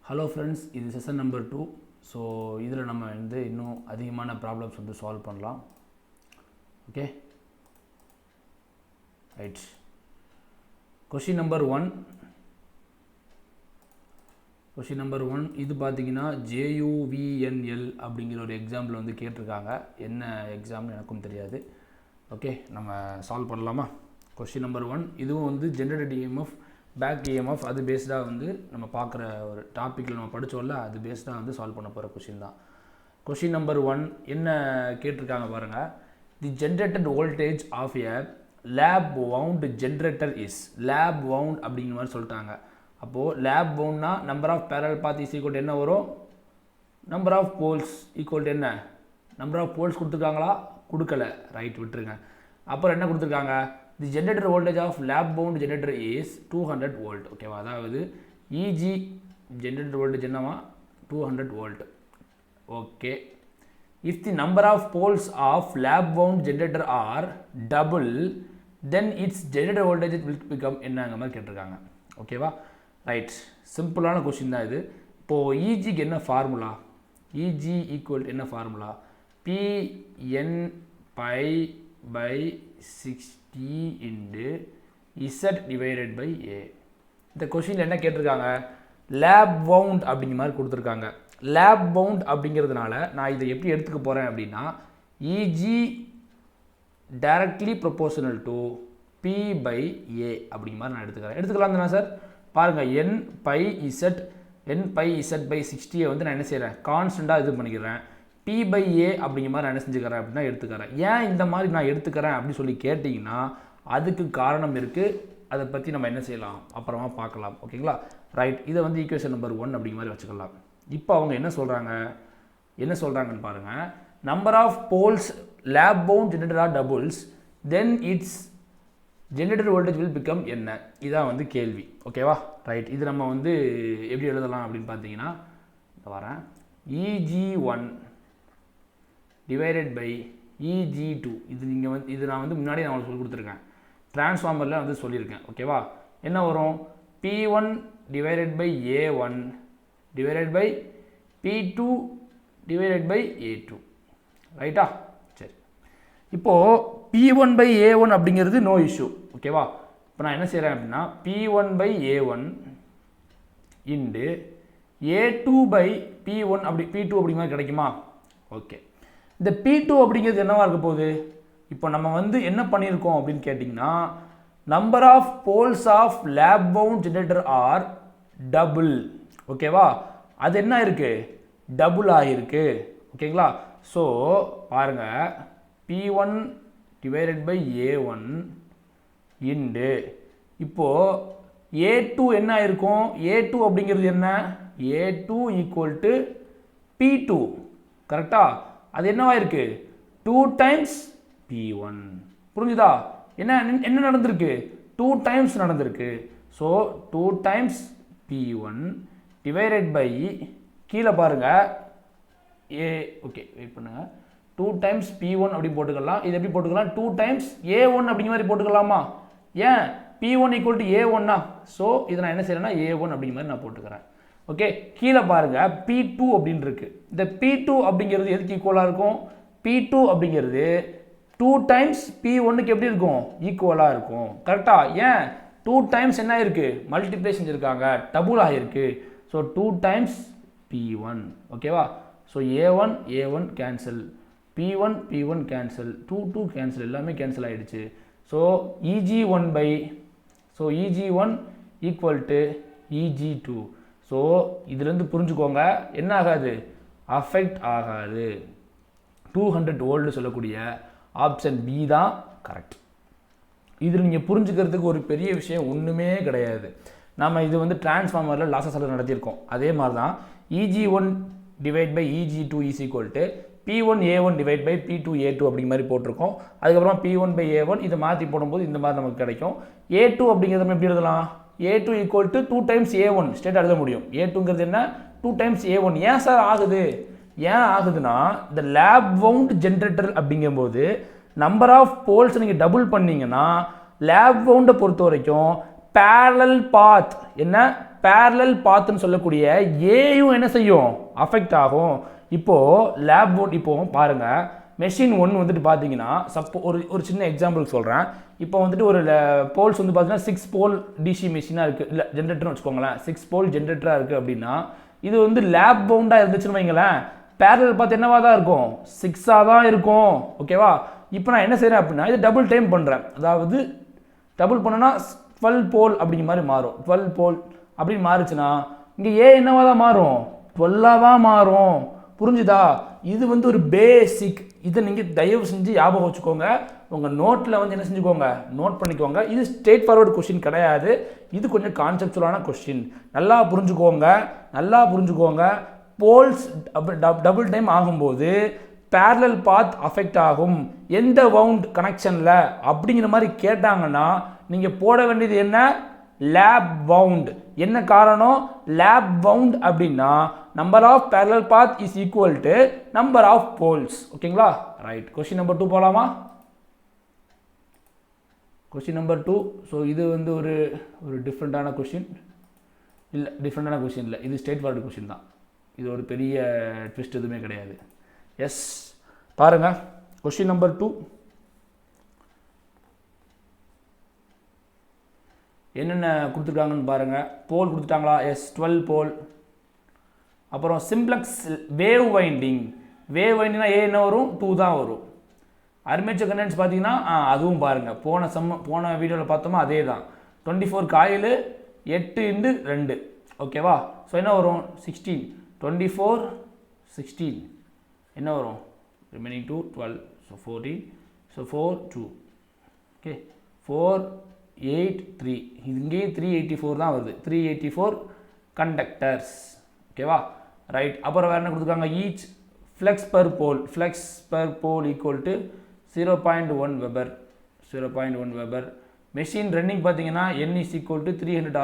Hello friends, this is session number 2. So, இதில் நம்ம இன்னும் அதிகமான problems solve பண்ணலாம். Okay. Right. Question number 1. Question number 1. இது பார்த்தீங்கன்னா JUVNL அப்படிங்கிற ஒரு எக்ஸாம்பிள் கேட்டிருக்காங்க. என்ன எக்ஸாம்னு எனக்கும் தெரியாது. ஓகே, நம்ம சால்வ் பண்ணலாமா? Question number 1. இதுவும் generated EMF பேக் EMF அது பேஸ்டாக நம்ம பார்க்குற ஒரு டாப்பிக்கில் நம்ம படித்தோம்ல, அது பேஸ்டாக சால்வ் பண்ண போகிற கொஷின் தான். கொஷின் நம்பர் 1 என்ன கேட்டிருக்காங்க பாருங்கள். The generated voltage of a lap wound generator is. Lap wound அப்படிங்கிற மாதிரி சொல்லிட்டாங்க. அப்போது லேப் வவுண்ட்னா number of parallel path is equal என்ன வரும்? நம்பர் ஆஃப் போல்ஸ் ஈக்குவல் என்ன? நம்பர் ஆஃப் போல்ஸ் கொடுத்துருக்காங்களா? கொடுக்கல, ரைட், விட்டுருங்க. அப்புறம் என்ன கொடுத்துருக்காங்க? The generator voltage of lap bound generator is 200 volt. Okay, அதாவது EG generator voltage என்னவா? 200 volt. Okay. If the number of poles of lap bound generator are double, then its generator voltage will become என்னங்க மாதிரி கேட்டிருக்காங்க. ஓகேவா? Right, சிம்பிளான question தான் இது. இப்போது EGக்கு என்ன ஃபார்முலா? EG ஈக்குவல் என்ன formula? PN pi by 60 into Z divided by A. இந்த கொஷினில் என்ன கேட்டிருக்காங்க? லேப் வவுண்ட் அப்படிங்கிற மாதிரி கொடுத்துருக்காங்க. லேப் வவுண்ட் அப்படிங்கிறதுனால நான் இதை எப்படி எடுத்துக்க போகிறேன் அப்படின்னா, EG directly proportional to P by A அப்படிங்கிற மாதிரி நான் எடுத்துக்கலாம் தானே சார்? பாருங்கள், N pi Z by 60 நான் என்ன செய்கிறேன்? கான்ஸ்டண்ட்டாக இது பண்ணிக்கிறேன். P by A அப்படிங்கிற மாதிரி நான் என்ன செஞ்சுக்கிறேன் அப்படின்னா எடுத்துக்கிறேன். ஏன் இந்த மாதிரி நான் எடுத்துக்கிறேன் அப்படின்னு சொல்லி கேட்டிங்கன்னா அதுக்கு காரணம் இருக்குது. அதை பற்றி நம்ம என்ன செய்யலாம் அப்புறமா பார்க்கலாம். ஓகேங்களா? ரைட், இதை ஈக்குவேஷன் நம்பர் 1 அப்படிங்கிற மாதிரி வச்சுக்கலாம். இப்போ அவங்க என்ன சொல்கிறாங்கன்னு பாருங்கள். Number of poles lap wound generator are doubles, then it's generator voltage will become என்ன? இதான் கேள்வி. ஓகேவா? ரைட், இது நம்ம எப்படி எழுதலாம் அப்படின்னு பார்த்தீங்கன்னா, வரேன், EG1 divided by EG2. இது நீங்கள் இது நான் முன்னாடி நான் சொல்லி கொடுத்துருக்கேன். டிரான்ஸ்ஃபார்மரில் சொல்லியிருக்கேன். ஓகேவா? என்ன வரும்? P1 divided by A1 divided by P2 divided by A2. ரைட்டா? சரி, இப்போது P1 by A1 அப்படிங்கிறது நோ இஷ்யூ. ஓகேவா? இப்போ நான் என்ன செய்கிறேன் அப்படின்னா P1 by A1 into A2 by P1 அப்படி P2 அப்படிங்கிற மாதிரி கிடைக்குமா? ஓகே, இந்த P2 அப்படிங்கிறது என்னவா இருக்க போகுது? இப்போ நம்ம என்ன பண்ணியிருக்கோம் அப்படின்னு கேட்டிங்கன்னா, number of poles of lap wound generator are double. ஓகேவா? அது என்ன இருக்குது? டபுள் ஆகிருக்கு. ஓகேங்களா? ஸோ பாருங்கள், P1 divided by A1 into இப்போது A2 என்ன இருக்கும்? A2 அப்படிங்கிறது என்ன? A2 equal to P2. கரெக்டா? அது என்னவா இருக்கு? 2 டைம்ஸ் P1. புரிஞ்சுதா? என்ன நடந்திருக்கு? 2 டைம்ஸ் நடந்திருக்கு. So 2 times P1 divided by, கீழே பாருங்க, ஓகே வெயிட் பண்ணுங்க, 2 டைம்ஸ் P1 அப்படி போட்டுக்கலாம். இது எப்படி போட்டுக்கலாம்? 2 டைம்ஸ் A1 அப்படிங்கிற மாதிரி போட்டுக்கலாமா? ஏன்? P1 ஈக்குவல் டு A1னா, ஸோ இதை நான் என்ன செய்யறேன்னா A1 அப்படிங்கிற மாதிரி நான் போட்டுக்கிறேன். ஓகே, கீழே பாருங்க, P2 அப்படின்னு இருக்கு. இந்த P2 அப்படிங்கிறது எதுக்கு ஈக்குவலாக இருக்கும்? P2 அப்படிங்கிறது 2 டைம்ஸ் P1க்கு எப்படி இருக்கும்? ஈக்குவலாக இருக்கும். கரெக்டா? ஏன்? 2 டைம்ஸ் என்ன ஆயிருக்கு? மல்டிப்ளை செஞ்சுருக்காங்க, டபுள் ஆகிருக்கு. So 2 times P1. ஓகேவா? So A1 cancel, P1 cancel, 2 cancel, எல்லாமே கேன்சல் ஆகிடுச்சு. So EG1 equal to EG2. So இதுலேருந்து புரிஞ்சுக்கோங்க, என்ன ஆகாது? அஃபெக்ட் ஆகாது. 200 வோல்ட் சொல்லக்கூடிய ஆப்ஷன் பி தான் கரெக்ட். இதில் நீங்கள் புரிஞ்சுக்கிறதுக்கு ஒரு பெரிய விஷயம் ஒன்றுமே கிடையாது. நம்ம இது டிரான்ஸ்ஃபார்மரில் லாசஸ் எல்லாம் நடத்தியிருக்கோம். அதே மாதிரி தான் EG1 divide by EG2 is equal to P1A1 divide by P2A2 அப்படிங்கிற மாதிரி போட்டிருக்கோம். அதுக்கப்புறம் P1 by A1 இதை மாற்றி போடும்போது இந்த மாதிரி நமக்கு கிடைக்கும். A2 அப்படிங்கிறத நம்ம எப்படி எழுதலாம்? A2 equal to 2 times A1 state எழுத முடியும். A2ங்கிறது என்ன? 2 டைம்ஸ் A1. ஏன் சார் ஆகுது? ஏன் ஆகுதுன்னா, இந்த லேப் வவுண்ட் ஜென்ரேட்டர் அப்படிங்கும்போது நம்பர் ஆஃப் போல்ஸ் நீங்கள் டபுள் பண்ணிங்கன்னா லேப் வவுண்டை பொறுத்த வரைக்கும் parallel path என்ன parallel pathன்னு சொல்லக்கூடிய ஏயும் என்ன செய்யும் அஃபெக்ட் ஆகும். இப்போ லேப் போர்ட் இப்போ பாருங்க மெஷின் 1 வந்துட்டு பார்த்தீங்கன்னா ஒரு சின்ன எக்ஸாம்பிள் சொல்கிறேன். இப்போ வந்துட்டு ஒரு போல்ஸ் வந்து பார்த்தீங்கன்னா 6 போல் டிசி மிஷினாக இருக்குது, இல்லை ஜென்ரேட்டர்னு வச்சுக்கோங்களேன், 6 போல் ஜென்ரேட்டராக இருக்குது அப்படின்னா இது வந்து லேப் பவுண்டாக இருந்துச்சுன்னு வைங்களேன், பேரலல் பார்த்து என்னவா தான் இருக்கும் 6ஆக தான் இருக்கும். ஓகேவா? இப்போ நான் என்ன செய்கிறேன் அப்படின்னா இது டபுள் டைம் பண்ணுறேன், அதாவது டபுள் பண்ணோன்னா 12 போல் அப்படிங்கிற மாதிரி மாறும். 12 போல் அப்படின்னு மாறுச்சுன்னா இங்கே ஏ என்னவா தான் மாறும் 12ஆக தான் மாறும். புரிஞ்சுதா? இது வந்து ஒரு பேசிக், இதை நீங்கள் தயவு செஞ்சு ஞாபகம் வச்சுக்கோங்க, உங்கள் நோட்டில் வந்து என்ன செஞ்சுக்கோங்க நோட் பண்ணிக்கோங்க. இது ஸ்ட்ரெயிட் ஃபார்வர்டு கொஸ்டின் கிடையாது, இது கொஞ்சம் கான்செப்சுவலான கொஸ்டின். நல்லா புரிஞ்சுக்கோங்க. போல்ஸ் டபுள் டைம் ஆகும்போது parallel path அஃபெக்ட் ஆகும் எந்த வவுண்ட் கனெக்ஷனில் அப்படிங்கிற மாதிரி கேட்டாங்கன்னா நீங்கள் போட வேண்டியது என்ன லேப் வவுண்ட். என்ன காரணம் லேப் வவுண்ட் அப்படின்னா number of parallel path is equal to number of poles. ஓகேங்களா? ரைட். கொஸ்டின் நம்பர் 2 போகலாமா? Question number 2. ஸோ இது வந்து ஒரு டிஃப்ரெண்ட்டான கொஸ்டின் இல்லை, இது ஸ்ட்ரெயிட் ஃபார்வர்டு கொஸ்டின் தான், இது ஒரு பெரிய ட்விஸ்ட் எதுவுமே கிடையாது. எஸ் பாருங்க கொஸ்டின் நம்பர் 2 என்னென்ன கொடுத்துருக்காங்கன்னு பாருங்க. போல் கொடுத்துட்டாங்களா? எஸ் 12 போல். அப்புறம் சிம்ப்ளெக்ஸ் வேவ் வைண்டிங்னா ஏ என்ன வரும் 2 தான் வரும். அர்மேச்சர் கண்டென்ஸ் பார்த்தீங்கன்னா அதுவும் பாருங்கள் போன வீடியோவில் பார்த்தோமா அதே தான். 24 காயில் 8×2 ஓகேவா? ஸோ என்ன வரும் 16 24 16 என்ன வரும் ரிமைனிங் 2 12 ஸோ 14 ஸோ 4 2 ஓகே 4 8 3 இங்கேயே 384 தான் வருது. 384 கண்டக்டர்ஸ். ஓகேவா? ரைட். அப்புறம் வேறு என்ன கொடுத்துருக்காங்க each flux per pole equal to 0.1 weber. Machine running பார்த்தீங்கன்னா n is equal to 300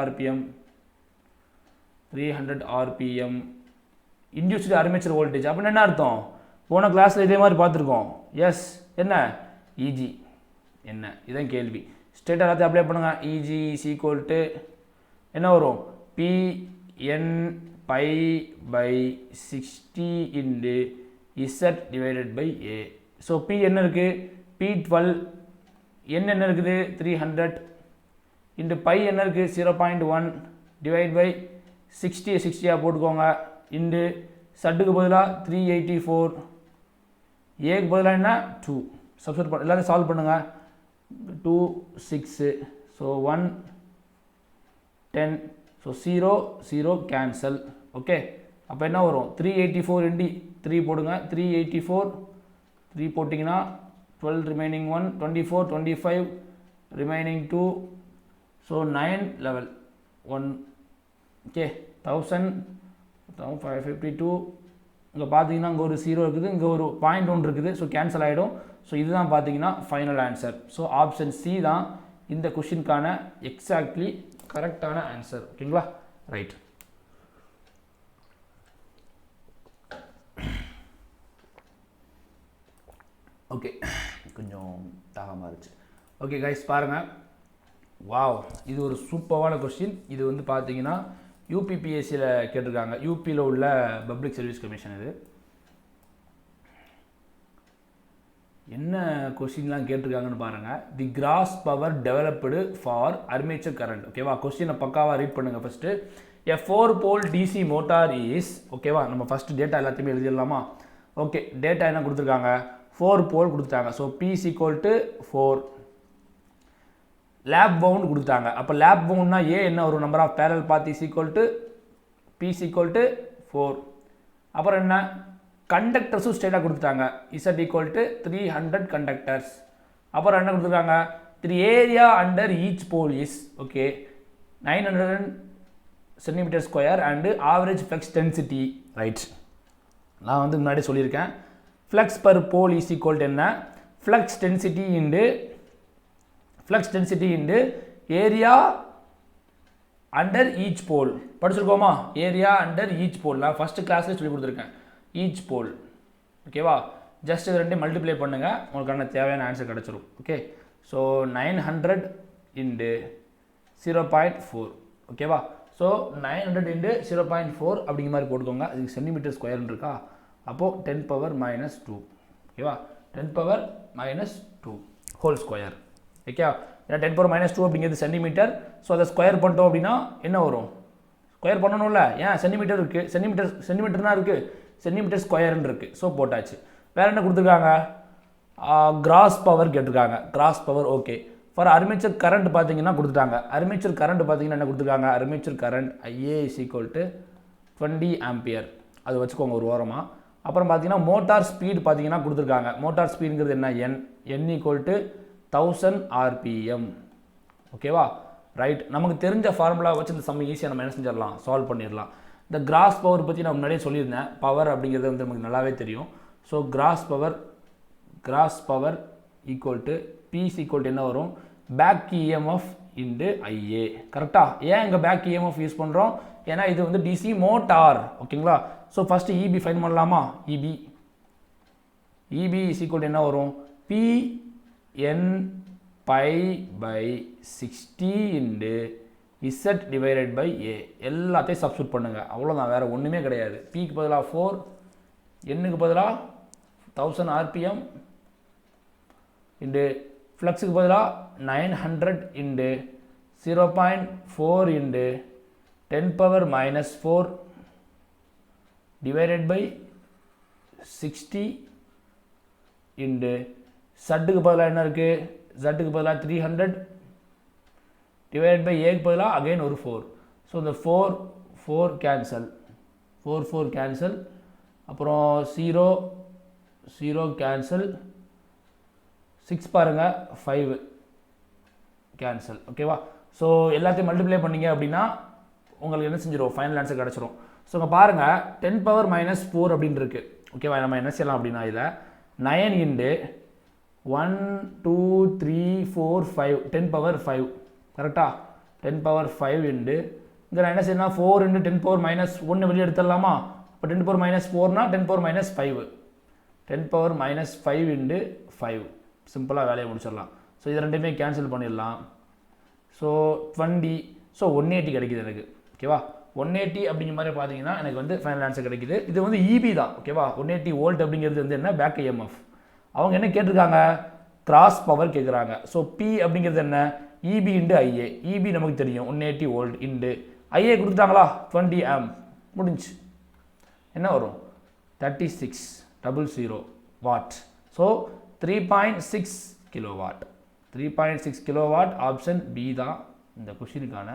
rpm. Induced armature voltage அப்படின்னு என்ன அர்த்தம்? போன கிளாஸில் இதே மாதிரி பார்த்துருக்கோம். எஸ் என்ன இஜி என்ன இதான் கேள்வி. ஸ்ட்ரெயிட்டாக எல்லாத்தையும் அப்ளை பண்ணுங்கள். இஜி இஸ் ஈக்குவல் டு என்ன வரும் P N by by 60 into Z divided by A. So P என்ன இருக்குது P12, n என்ன இருக்குது 300 இன்டு பை என்ன இருக்குது 0.1 டிவைட் பை 60 போட்டுக்கோங்க இன்டு சட்டுக்கு பதிலாக 384 ஏக்கு பதிலாக என்ன 2 சப்ஸ்டிட்யூட் பண்ண எல்லாத்தையும் சால்வ் பண்ணுங்கள். 2 6 ஸோ 1 10 ஸோ 0 0 கேன்சல். ஓகே அப்போ என்ன வரும் 384 இன்டி 3 போடுங்க 3 போட்டிங்கன்னா 12 ரிமைனிங் 1 24 25 ரிமைனிங் 2 ஸோ 9 11 1 ஓகே 1552. இங்கே பார்த்தீங்கன்னா இங்கே ஒரு 0 இருக்குது, இங்கே ஒரு 0.1 இருக்குது, ஸோ கேன்சல் ஆகிடும். ஸோ இதுதான் பார்த்தீங்கன்னா final answer. So option C தான் இந்த கொஷினுக்கான எக்ஸாக்ட்லி கரெக்டான ஆன்சர். ஓகேங்களா? ரைட். ஓகே கொஞ்சம் தாகமாக இருந்துச்சு. ஓகே கைஸ் பாருங்கள், வாவ் இது ஒரு சூப்பரான கொஸ்டின். இது வந்து பார்த்தீங்கன்னா யூபிபிஎஸ்சியில் கேட்டிருக்காங்க, யூபியில் உள்ள பப்ளிக் சர்வீஸ் கமிஷன். இது என்ன கொஸ்டின்லாம் கேட்டிருக்காங்கன்னு பாருங்கள். The gross power developed for armature current. ஓகேவா? கொஸ்டினை பக்காவாக ரீட் பண்ணுங்கள். First a 4 pole DC motor is ஓகேவா? நம்ம ஃபஸ்ட்டு டேட்டா எல்லாத்தையுமே எழுதிடலாமா? ஓகே டேட்டா என்ன கொடுத்துருக்காங்க 4 போல் கொடுத்துட்டாங்க. So P is equal to 4. Lap wound கொடுத்தாங்க. அப்போ லேப் பவுண்ட்னா ஏ என்ன ஒரு number of parallel path is equal to P is equal to 4. அப்புறம் என்ன கண்டக்டர்ஸும் ஸ்ட்ரெயிட்டாக கொடுத்துட்டாங்க. Z equal to 300 conductors. அப்புறம் என்ன கொடுத்துருக்காங்க the area under each pole is okay 900 centimetre square and average flux density. Right. நான் வந்து முன்னாடி சொல்லியிருக்கேன் flux per pole is equal to என்ன flux density into area under each pole. படிச்சிருக்கோமா? Area under each pole நான் first கிளாஸ்லேயே சொல்லி கொடுத்துருக்கேன். Each போல் ஓகேவா? ஜஸ்ட் இது ரெண்டையும் மல்டிப்ளை பண்ணுங்கள், உங்களுக்கான தேவையான ஆன்சர் கிடச்சிரும். ஓகே ஸோ 900 இன்டு 0.4 ஓகேவா. ஸோ 900 into 0.4 அப்படிங்கிற மாதிரி போட்டுக்கோங்க. அதுக்கு சென்டிமீட்டர் ஸ்கொயர்னு இருக்கா, அப்போது 10⁻², ஓகேவா. 10⁻² ஹோல் ஸ்கொயர், ஓகே. ஏன்னா 10⁻² அப்படிங்கிறது சென்டிமீட்டர். ஸோ அதை ஸ்கொயர் பண்ணிட்டோம் அப்படின்னா என்ன வரும், ஸ்கொயர் பண்ணணும்ல. ஏன் சென்டிமீட்டர் இருக்குது, சென்டிமீட்டர்னா இருக்குது, சென்டிமீட்டர் ஸ்கொயர்னு இருக்குது. ஸோ போட்டாச்சு. வேறு என்ன கொடுத்துருக்காங்க, கிராஸ் பவர் கேட்டிருக்காங்க. Gross power okay. For armature current பார்த்தீங்கன்னா கொடுத்துட்டாங்க. அர்மேச்சர் கரண்ட் பார்த்தீங்கன்னா என்ன கொடுத்துருக்காங்க, அர்மேச்சர் கரண்ட் IA = 20 ஆம்பியர். அது வச்சுக்கோங்க ஒரு ஓரமாக. அப்புறம் பார்த்தீங்கன்னா மோட்டார் ஸ்பீட் பார்த்தீங்கன்னா கொடுத்துருக்காங்க. மோட்டார் ஸ்பீடுங்கிறது என்ன, n = 1000 RPM, ஓகேவா. ரைட். நமக்கு தெரிஞ்ச ஃபார்முலா வச்சு இந்த சம் ஈஸியாக நம்ம என்ன செஞ்சிடலாம், சால்வ் பண்ணிடலாம். இந்த கிராஸ் பவர் பற்றி நான் முன்னாடியே சொல்லியிருந்தேன். பவர் அப்படிங்கிறது வந்து நமக்கு நல்லாவே தெரியும். ஸோ கிராஸ் பவர் = P = என்ன வரும், பேக் EMF × IA. கரெக்டாக. ஏன் இங்கே பேக் EMF யூஸ் பண்ணுறோம், ஏன்னா இது வந்து DC மோட்டார், ஓகேங்களா. ஸோ ஃபஸ்ட்டு EB ஃபைன் பண்ணலாமா. EB = என்ன வரும், P(n)π/60 × Z/A. எல்லாத்தையும் சப்ஸ்டியூட் பண்ணுங்கள், அவ்வளோதான், வேறு ஒன்றுமே கிடையாது. Pக்கு பதிலாக 4, Nக்கு பதிலாக 1000 RPM ஃப்ளக்ஸுக்கு பதிலாக 900 × 0.4 × 10⁻⁴ /60 Zக்கு பதிலாக என்ன இருக்குது, Zக்கு பதிலாக 300 /Aக்கு பதிலாக அகைன் ஒரு 4. ஸோ இந்த 4 கேன்சல், 4 கேன்சல், அப்புறம் 0 கேன்சல், 6 பாருங்கள், 5 கேன்சல், ஓகேவா. ஸோ எல்லாத்தையும் மல்டிப்ளை பண்ணிங்க அப்படின்னா உங்களுக்கு என்ன செஞ்சிடும், ஃபைனல் ஆன்சர் கிடச்சிரும். ஸோ இங்கே பாருங்கள் 10⁻⁴ அப்படின்னு இருக்குது, ஓகேவா. நம்ம என்ன செய்யலாம் அப்படின்னா இதை 9 × 1 2 3 4 5 10⁻5, கரெக்டாக. 10⁻5 இங்கே நான் என்ன செய்யணும், 4 × 10⁻⁻1 வெளியே எடுத்துடலாமா. இப்போ 10⁻⁴னா 10⁻⁵, 10⁻⁵ × 5, சிம்பிளாக வேலையை முடிச்சிடலாம். ஸோ இது ரெண்டுமே கேன்சல் பண்ணிடலாம். ஸோ 20, ஸோ 180 கிடைக்குது எனக்கு, ஓகேவா. 180 அப்படிங்கிற மாதிரி பார்த்தீங்கன்னா எனக்கு வந்து ஃபைனல் ஆன்சர் கிடைக்குது. இது வந்து EB தான், ஓகேவா. 180 வோல்ட் அப்படிங்கிறது வந்து என்ன, பேக் EMF. அவங்க என்ன கேட்டிருக்காங்க, கிராஸ் பவர் கேட்குறாங்க. ஸோ P அப்படிங்கிறது என்ன, EB × IA. EB நமக்கு தெரியும் 180 வோல்ட் × IA கொடுத்துட்டாங்களா 20 ஆம்ப், முடிஞ்சு. என்ன வரும், 3600 what. So 3.6 kilowatt. 3.6 kilowatt. Option B தான் இந்த கொஷினுக்கான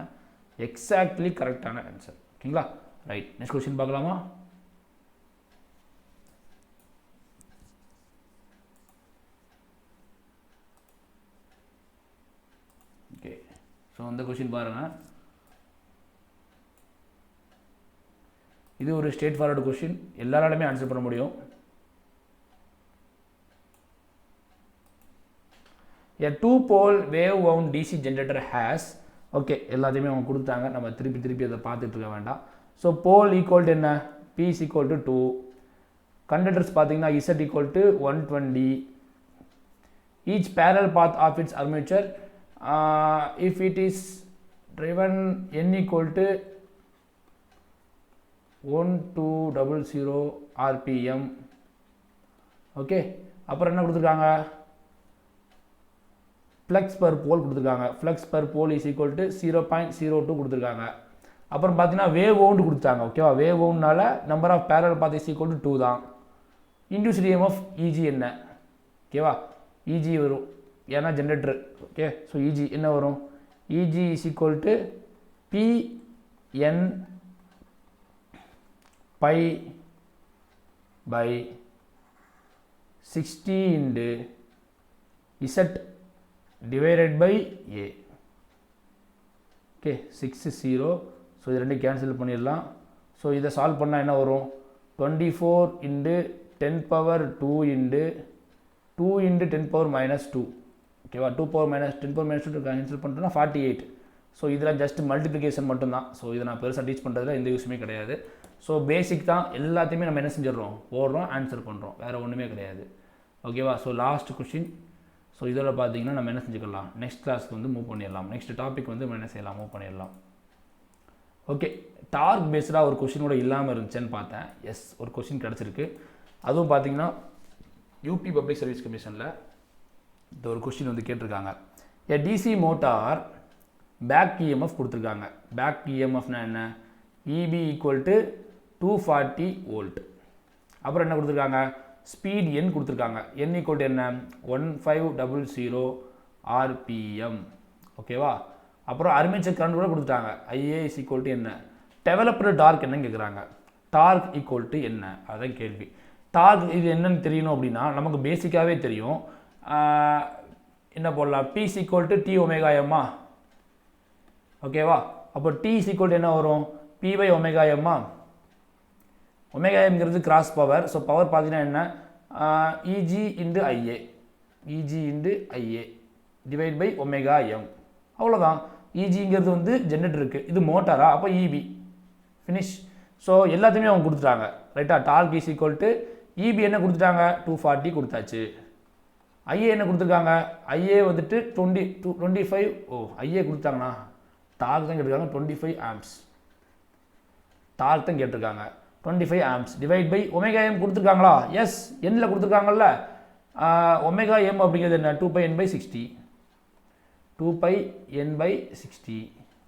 எக்ஸாக்ட்லி கரெக்டான ஆன்சர், ஓகேங்களா. ரைட். நெக்ஸ்ட் கொஷின் பார்க்கலாமா. ஓகே. ஸோ அந்த கொஷின் பாருங்கள். இது ஒரு ஸ்ட்ரெயிட் ஃபார்வர்டு கொஷின், எல்லாராலுமே ஆன்சர் பண்ண முடியும். A 2-pole wave wound DC generator has, okay, எல்லாத்தையுமே அவங்க கொடுத்தாங்க, நம்ம திருப்பி அதை பார்த்துட்டு இருக்க வேண்டாம். ஸோ போல் ஈக்குவல் டு என்ன, P = 2, கண்டக்டர்ஸ் பார்த்தீங்கன்னா Z = 120, each parallel path of its armature if it is driven N = 1200 RPM, okay. அப்புறம் என்ன கொடுத்துருக்காங்க, ஃப்ளக்ஸ் பர் போல் கொடுத்துருக்காங்க. ஃப்ளக்ஸ் பர் போல் = 0.02 கொடுத்துருக்காங்க. அப்புறம் பார்த்தீங்கன்னா வேவ் வவுண்டு கொடுத்தாங்க, ஓகேவா. வேவ் வவுண்ட்னால நம்பர் ஆஃப் பேரல் பாத் = 2 தான். இன்டியூஸ்டு EMF EG என்ன, ஓகேவா. EG வரும், ஏன்னா ஜென்ரேட்டர், ஓகே. ஸோ EG என்ன வரும், EG = P(n)π/60 × Z/A, okay. 60. So இது ரெண்டு கேன்சல் பண்ணிடலாம். ஸோ இதை சால்வ் பண்ணால் என்ன வரும், 24 × 10⁻2 × 10⁻², ஓகேவா. 2⁻10⁻² கேன்சல் பண்ணிட்டோம்னா 48. ஸோ இதெல்லாம் ஜஸ்ட் மல்டிப்ளிகேஷன் மட்டும்தான். ஸோ இதை நான் பெருசாக டீச் பண்ணுறதுல எந்த யூஸுமே கிடையாது. ஸோ பேசிக் தான், எல்லாத்தையுமே நம்ம என்ன செஞ்சிடறோம், போடுறோம், ஆன்சர் பண்ணுறோம், வேறு ஒன்றுமே கிடையாது, ஓகேவா. ஸோ லாஸ்ட் கொஷின் ஸோ இதோட பார்த்தீங்கன்னா நம்ம என்ன செஞ்சுக்கலாம், நெக்ஸ்ட் கிளாஸ்க்கு வந்து மூவ் பண்ணிடலாம். நெக்ஸ்ட் டாபிக் வந்து நம்ம என்ன செய்யலாம், மூவ் பண்ணிடலாம். ஓகே, டார்க் பேஸ்டாக ஒரு கொஷினோட இல்லாமல் இருந்துச்சுன்னு பார்த்தேன். எஸ், ஒரு கொஷின் கிடச்சிருக்கு. அதுவும் பார்த்தீங்கன்னா யூபி பப்ளிக் சர்வீஸ் கமிஷனில் இந்த ஒரு கொஷின் வந்து கேட்டிருக்காங்க. ஏ டிசி மோட்டார் பேக் இஎம்எஃப் கொடுத்துருக்காங்க. பேக் இஎம்எஃப்னா என்ன, இபி ஈக்குவல் டு 240 வோல்ட். அப்புறம் என்ன கொடுத்துருக்காங்க, ஸ்பீட் என் கொடுத்துருக்காங்க. என் ஈக்குவல் டு என்ன, 1500 ஆர்பிஎம். ஓகேவா. அப்புறம் அர்மேச்சர் கரண்ட் கூட கொடுத்துட்டாங்க. ஐஏ இஸ் ஈக்குவல் டு என்ன, டெவலப்டு டார்க் என்னன்னு கேட்குறாங்க. டார்க் ஈக்குவல் டு என்ன, அதுதான் கேள்வி. டார்க் இது என்னன்னு தெரியணும் அப்படின்னா நமக்கு பேசிக்காகவே தெரியும். என்ன போடலாம், P is equal to T omega எம்மா. ஓகேவா. அப்போ டி இஸ் ஈக்குவல் டு என்ன வரும், பி பை ஒமேகா எம்மா. ஒமேகா எம்ங்கிறது கிராஸ் பவர். ஸோ பவர் பார்த்தீங்கன்னா என்ன, EG into IA, EG into IA divide by omega M. அவ்வளோதான். இஜிங்கிறது வந்து ஜென்ரேட்டருக்கு, இது மோட்டாரா, அப்போ இபி ஃபினிஷ். ஸோ எல்லாத்தையுமே அவங்க கொடுத்துட்டாங்க. ரைட்டா. Torque is equal to E B கொடுத்துட்டாங்க, 240 கொடுத்தாச்சு. ஐஏ என்ன கொடுத்துருக்காங்க, ஐஏ வந்துட்டு 25. ஐஏ கொடுத்தாங்கண்ணா, டார்க் தான் கேட்டிருக்காங்க, 25 ஆம்ப்ஸ். டார்க் தான் கேட்டிருக்காங்க, 25 amps divide by omega M கொடுத்துருக்காங்களா. எஸ், எண்ணில் கொடுத்துருக்காங்கல்ல. ஒமேகா எம் அப்படிங்கிறது என்ன, 2πn/60. 2πn/60.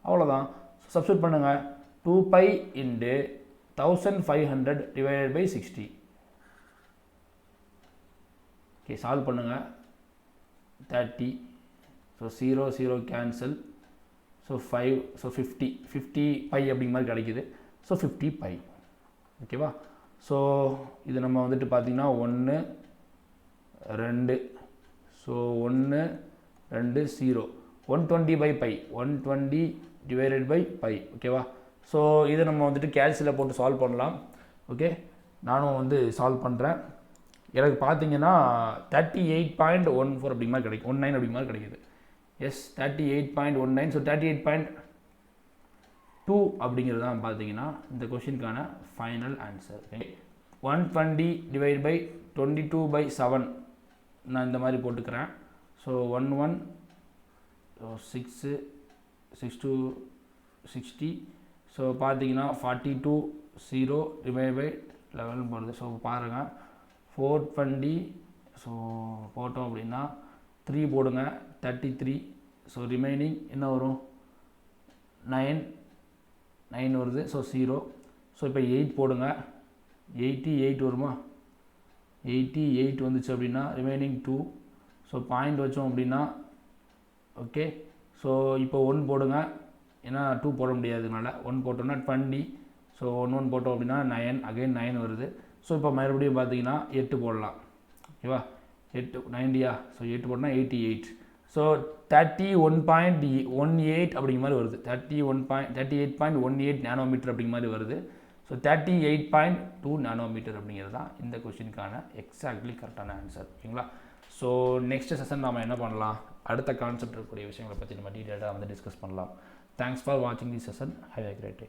அவ்வளோதான். சப்ஸ்டியூட் பண்ணுங்கள். 2π × 1500 டிவைடட் பை 60. ஓகே, சால்வ் பண்ணுங்கள். 30. So 0 0 cancel. So 5. So 50 by அப்படிங்கிற மாதிரி கிடைக்குது. So 50 by. ஓகேவா. ஸோ இது நம்ம வந்துட்டு பார்த்திங்கன்னா 1 2. So 1 2 0. 120 by pi, 120 divided by pi. ஓகேவா. ஸோ இதை நம்ம வந்துட்டு கேல்சியில் போட்டு சால்வ் பண்ணலாம். ஓகே, நானும் வந்து சால்வ் பண்ணுறேன். எனக்கு பார்த்தீங்கன்னா 38.14 அப்படிங்க மாதிரி கிடைக்கும், 19 அப்படிங்க மாதிரி கிடைக்குது. எஸ், 38.19. ஸோ 38.2 அப்படிங்கிறது தான் பார்த்தீங்கன்னா இந்த கொஷினுக்கான ஃபைனல் ஆன்சர். 120 டிவைட் பை 22/7 நான் இந்த மாதிரி போட்டுக்கிறேன். ஸோ 11 6 6 60. ஸோ பார்த்தீங்கன்னா 42 0 டிவைட் பை 11 போடுது. ஸோ பாருங்கள் 420. ஸோ போட்டோம் அப்படின்னா 3 போடுங்க, 33. ஸோ ரிமைனிங் என்ன வரும், 9 வருது. ஸோ 0. ஸோ இப்போ 8 போடுங்க, 88 வருமா, 88 வந்துச்சு அப்படின்னா ரிமைனிங் 2. ஸோ பாயிண்ட் வச்சோம் அப்படின்னா ஓகே. ஸோ இப்போ 1 போடுங்க, ஏன்னா 2 போட முடியாதுனால 1 போட்டோம்னா 20. ஸோ 1 போட்டோம் அப்படின்னா 9, அகைன் 9 வருது. ஸோ இப்போ மறுபடியும் பார்த்தீங்கன்னா 8 போடலாம். ஓகேவா. 8 90யா. ஸோ 8 போட்டோம்னா 88. ஸோ 31.18 அப்படிங்கிற மாதிரி வருது. 38.18 நானோமீட்டர் அப்படிங்கிற மாதிரி வருது. ஸோ 38.2 நானோமீட்டர் அப்படிங்கிறது தான் இந்த கொஷினுக்கான எக்ஸாக்ட்லி கரெக்டான ஆன்சர். ஓகேங்களா. ஸோ நெக்ஸ்ட் செஷன் நாம் என்ன பண்ணலாம், அடுத்த கான்செப்ட் இருக்கக்கூடிய விஷயங்களை பற்றி நம்ம டீட்டெயிலாக வந்து டிஸ்கஸ் பண்ணலாம். தேங்க்ஸ் ஃபார் வாட்சிங் the session. Have a great day.